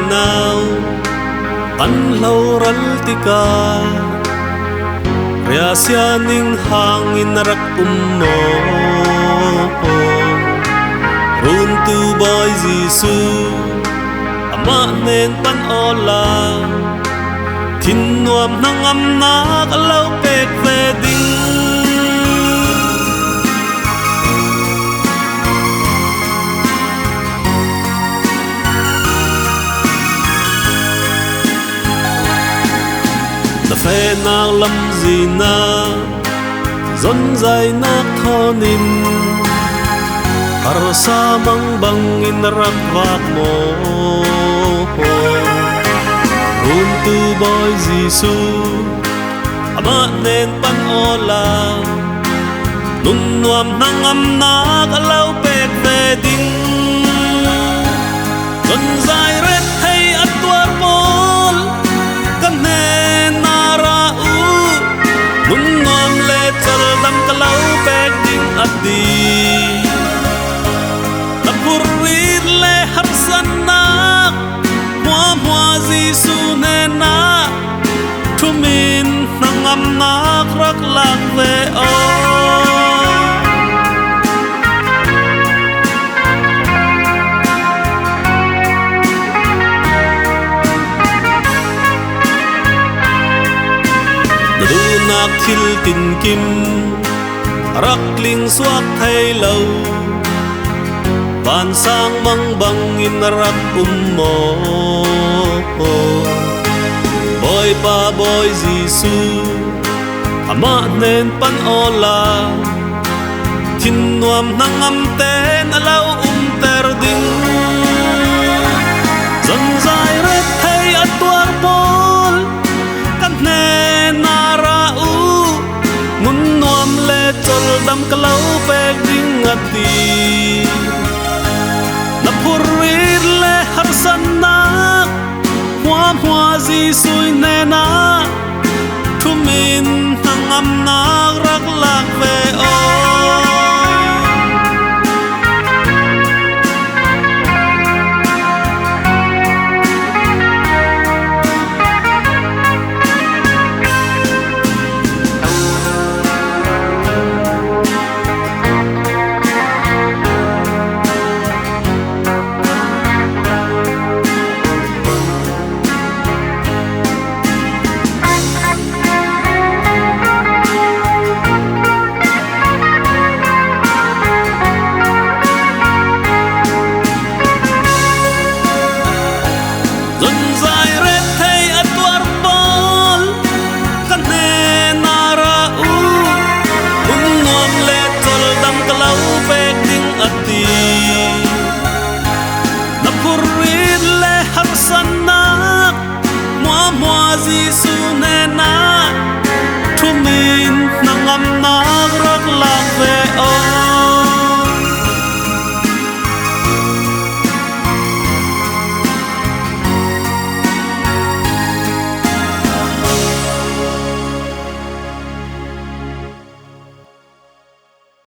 nào ăn lâu rắn tika ria sia ning hangin rak mo run tu boy Giêsu ama nen pan ola thin nuam nang am na kalau pek ve ding phê nang lâm gì na dân dài nát thonin har sa mang bang in rak vak mo run tu boy Giêsu ama nen pan ola nun nuam nang am na kalau pek ve ding dân dài ret hay atwar mol kan kalau pek ding adi napurwid le harsanak mua Giêsu nena thumin nangam nak rak lak ve o du nak thil tin kim rak ling suak thay lâu ban sang mang bang in rak mo boy pa boy Giêsu ama nen pan ola thin nuam nang am ten alau ter ding dân dài ret thay atwar bol kan nen nara u mun nuam le chol dam kalau pek ding ati na purwid le harsanak mua Giêsu nena thumin nangam nak rak lak ve o Giêsu nena thumin nangam nak rak lak ve o